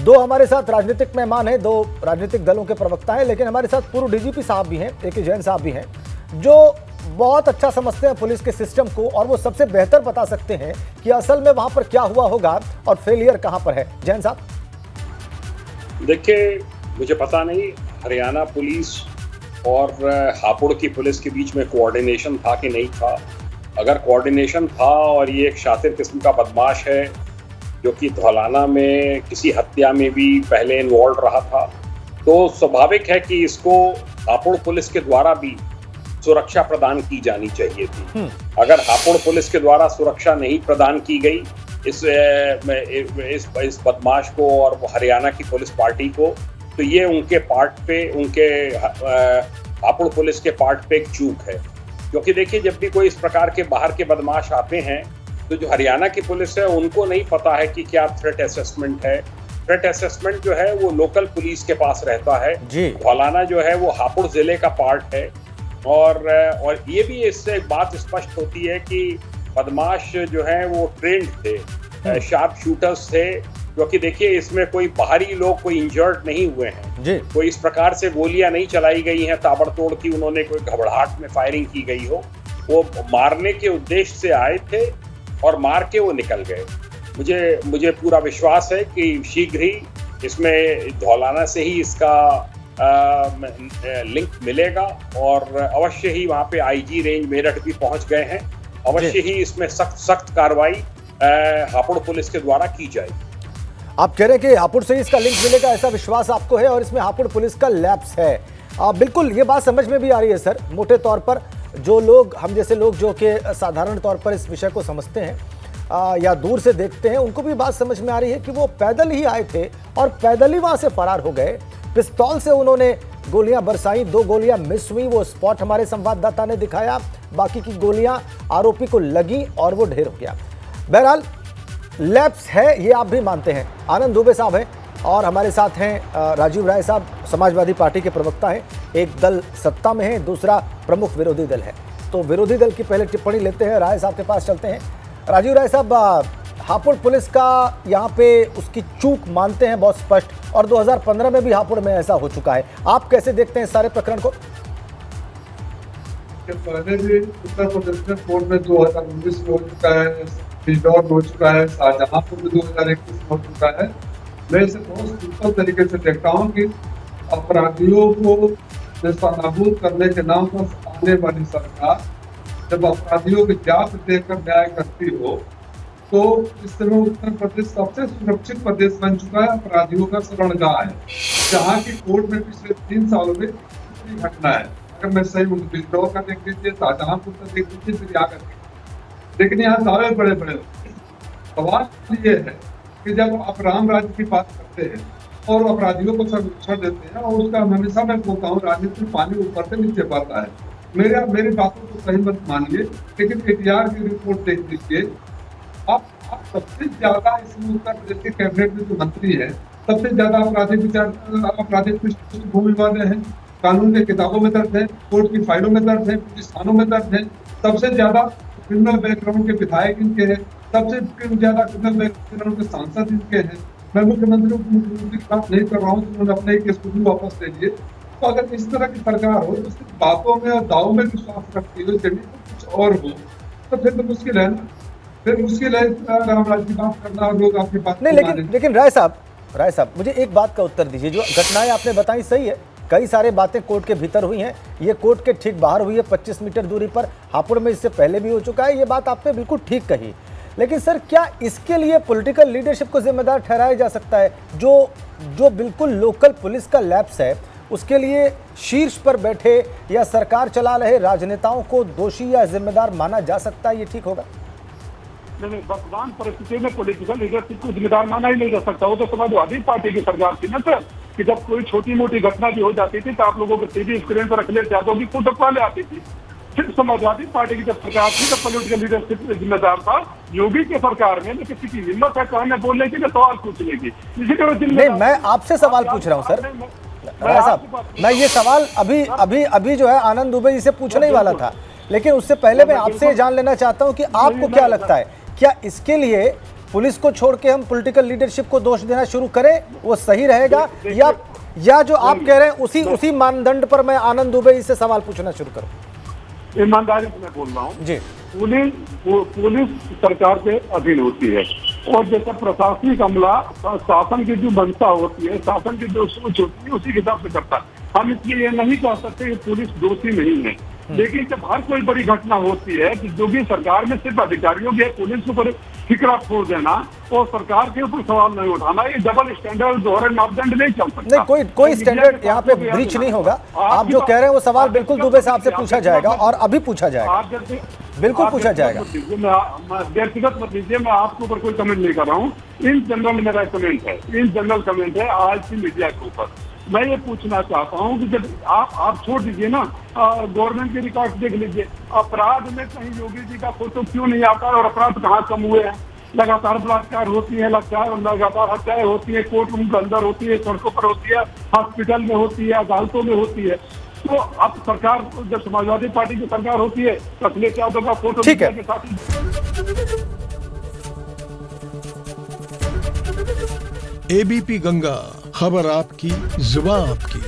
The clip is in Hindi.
दो हमारे साथ राजनीतिक मेहमान हैं, दो राजनीतिक दलों के प्रवक्ता हैं, लेकिन हमारे साथ पूर्व डीजीपी साहब भी हैं, ए के जैन साहब भी हैं, जो बहुत अच्छा समझते हैं पुलिस के सिस्टम को और वो सबसे बेहतर बता सकते हैं कि असल में वहां पर क्या हुआ होगा और फेलियर कहां पर है। जैन साहब, देखिए, मुझे पता नहीं हरियाणा पुलिस और हापुड़ की पुलिस के बीच में कोऑर्डिनेशन था कि नहीं था। अगर कोऑर्डिनेशन था और ये एक शातिर किस्म का बदमाश है जो कि धौलाना में किसी हत्या में भी पहले इन्वॉल्व रहा था, तो स्वाभाविक है कि इसको हापुड़ पुलिस के द्वारा भी सुरक्षा प्रदान की जानी चाहिए थी। अगर हापुड़ पुलिस के द्वारा सुरक्षा नहीं प्रदान की गई इस बदमाश को और हरियाणा की पुलिस पार्टी को, तो ये उनके पार्ट पे, उनके हापुड़ पुलिस के पार्ट पे एक चूक है। क्योंकि देखिए, जब भी कोई इस प्रकार के बाहर के बदमाश आते हैं तो जो हरियाणा की पुलिस है उनको नहीं पता है कि क्या थ्रेट असेसमेंट है। थ्रेट असेसमेंट जो है वो लोकल पुलिस के पास रहता है। धौलाना जो है वो हापुड़ जिले का पार्ट है। और ये भी इससे एक बात स्पष्ट होती है कि बदमाश जो है वो ट्रेंड थे, शार्प शूटर्स थे। क्योंकि देखिए, इसमें कोई बाहरी लोग कोई इंजर्ड नहीं हुए हैं, कोई इस प्रकार से गोलियां नहीं चलाई गई हैं ताबड़तोड़ की, उन्होंने कोई घबराहट में फायरिंग की गई हो। वो मारने के उद्देश्य से आए थे और मार के वो निकल गए। मुझे पूरा विश्वास है कि शीघ्र ही इसमें धौलाना से ही इसका लिंक मिलेगा और अवश्य ही वहाँ पे आईजी रेंज मेरठ भी पहुंच गए हैं। अवश्य ही इसमें सख्त कार्रवाई हापुड़ पुलिस के द्वारा की जाएगी। आप कह रहे हैं कि हापुड़ से ही इसका लिंक मिलेगा, ऐसा विश्वास आपको है और इसमें हापुड़ पुलिस का लैप्स है। बिल्कुल, ये बात समझ में भी आ रही है सर। मोटे तौर पर जो लोग, हम जैसे लोग जो कि साधारण तौर पर इस विषय को समझते हैं या दूर से देखते हैं, उनको भी बात समझ में आ रही है कि वो पैदल ही आए थे और पैदल ही वहां से फरार हो गए। पिस्तौल से उन्होंने गोलियां बरसाई, 2 गोलियां मिस हुई, वो स्पॉट हमारे संवाददाता ने दिखाया, बाकी की गोलियां आरोपी को लगी और वो ढेर हो गया। बहरहाल लैप्स है, ये आप भी मानते हैं। आनंद दुबे साहब हैं और हमारे साथ हैं राजीव राय साहब, समाजवादी पार्टी के प्रवक्ता हैं। एक दल सत्ता में है, दूसरा प्रमुख विरोधी दल है। तो विरोधी दल की पहले टिप्पणी लेते हैं, राय साहब के पास चलते हैं। राजीव राय साहब, हापुड़ पुलिस का यहाँ पे उसकी चूक मानते हैं बहुत स्पष्ट, और 2015 में भी हापुड़ में ऐसा हो चुका है। आप कैसे देखते हैं सारे प्रकरण को? पहले भी उत्तर प्रदेश में कोर्ट में 2019 में हो चुका है, बिजनौर हो चुका है, शाहजहांपुर में 2021 में हो चुका है। मैं इसे बहुत सिंपल तरीके से देखता हूँ कि अपराधियों को नेस्तनाबूद करने के नाम पर आने वाली सरकार जब अपराधियों की जांच देकर न्याय करती हो, तो इस समय उत्तर प्रदेश सबसे सुरक्षित प्रदेश बन चुका है, अपराधियों का शरणगाह है, जहाँ की कोर्ट में पिछले 3 सालों में कितनी घटना है। अगर मैं सही हूँ, बिजनौर का देख लीजिए, शाहजहांपुर का देख लीजिए, फिर आकर, लेकिन यहाँ दावे बड़े बड़े। सवाल ये है कि जब आप राम राज्य की बात करते हैं और अपराधियों को संरक्षण देते हैं, और उसका हमेशा मैं बोलता हूँ, राजनीति में पानी ऊपर से नीचे बढ़ता है। मेरी बातों को सही मत मानिए, लेकिन एटीआर की रिपोर्ट देख लीजिए। आप सबसे ज्यादा इसमें उत्तर प्रदेश के कैबिनेट में जो मंत्री है, सबसे ज्यादा आपराधिक पृष्ठभूमि वाले हैं, कानून के किताबों में दर्ज है, कोर्ट की फाइलों में दर्ज है, पुलिस थानों में दर्ज है। सबसे ज्यादा क्रिमिनल बैकग्राउंड के विधायक इनके हैं, सबसे ज्यादा क्रिमिनल बैकग्राउंड के सांसद इनके हैं। मैं मुख्यमंत्री की बात नहीं कर रहा हूँ, उन्होंने अपने केस को भी वापस ले लिए। तो अगर इस तरह की सरकार हो, तो सिर्फ बातों में और दावों में विश्वास रखती हो, जमीन में कुछ और हो, तो फिर तो मुश्किल है ना। फिर मुश्किल है राम राज्य की बात करना और लोग आपकी बात नहीं। लेकिन राय साहब मुझे एक बात का उत्तर दीजिए। जो घटनाएं आपने बताई सही है, कई सारे बातें कोर्ट के भीतर हुई हैं, ये कोर्ट के ठीक बाहर हुई है, 25 मीटर दूरी पर। हापुड़ में इससे पहले भी हो चुका है, ये बात आपने बिल्कुल ठीक कही। लेकिन सर, क्या इसके लिए पॉलिटिकल लीडरशिप को जिम्मेदार ठहराया जा सकता है? जो बिल्कुल लोकल पुलिस का लैप्स है, उसके लिए शीर्ष पर बैठे या सरकार चला रहे राजनेताओं को दोषी या जिम्मेदार माना जा सकता है? ये ठीक होगा? नहीं, वर्तमान परिस्थिति में पॉलिटिकल लीडरशिप को जिम्मेदार माना ही नहीं जा सकता। वो तो समाजवादी पार्टी की सरकार थी ना सर, कि जब कोई छोटी मोटी घटना भी हो जाती थी तो आप लोगों को टीवी स्क्रीन पर अखिलेश यादव की फोटो वाले आती थी। फिर समाजवादी पार्टी की जब सरकार थी, तब पॉलिटिकल लीडरशिप जिम्मेदार था योगी की सरकार में। किसी की हिम्मत है कहने बोलने की, सवाल पूछने की, इसी नहीं, मैं आपसे सवाल पूछ रहा हूँ सर राय साहब। मैं ये सवाल अभी जो है आनंद दुबे जी से पूछने ही वाला था, लेकिन उससे पहले मैं आपसे जान लेना चाहता हूँ कि आपको क्या लगता है, क्या इसके लिए पुलिस को छोड़ के हम पॉलिटिकल लीडरशिप को दोष देना शुरू करें, वो सही रहेगा? या जो आप कह रहे हैं उसी मानदंड पर मैं आनंद दुबे से सवाल पूछना शुरू करूं? ईमानदारी से मैं बोल रहा हूँ जी, पुलिस सरकार के अधीन होती है, और जैसा प्रशासनिक अमला शासन की जो मंशा होती है, शासन की जो सोच होती है, उसी के हिसाब से करता है। हम इसलिए ये नहीं कह सकते कि पुलिस दोषी नहीं है, लेकिन जब हर कोई बड़ी घटना होती है कि जो भी सरकार में सिर्फ अधिकारियों की पुलिस के ऊपर ठिकरा छोड़ देना और सरकार के ऊपर सवाल नहीं उठाना, ये डबल स्टैंडर्ड दोहरे मापदंड नहीं चल सकता। नहीं, कोई स्टैंडर्ड यहाँ पे ब्रीच नहीं होगा। आप जो कह रहे हैं वो सवाल बिल्कुल दुबे साहब से पूछा जाएगा, और अभी पूछा जाएगा, बिल्कुल पूछा जाएगा। व्यक्तिगत मत लीजिए, मैं आपके ऊपर कोई कमेंट नहीं कर रहा हूँ। इन जनरल मेरा कमेंट है, इन जनरल कमेंट है आज की मीडिया के ऊपर। मैं ये पूछना चाहता हूँ कि जब आप छोड़ दीजिए ना, गवर्नमेंट के रिकॉर्ड देख लीजिए, अपराध में कहीं योगी जी का फोटो क्यों नहीं आता और अपराध कहाँ कम हुए हैं? लगातार बलात्कार होती है, लगातार हत्याएं होती है, कोर्ट रूम के अंदर होती है, सड़कों पर होती है, हॉस्पिटल में होती है, अदालतों में होती है। तो अब सरकार, जब समाजवादी पार्टी की सरकार होती है, अखिलेश यादव का फोटो ठीक है। के साथ एबीपी गंगा, खबर आपकी, जुबान आपकी।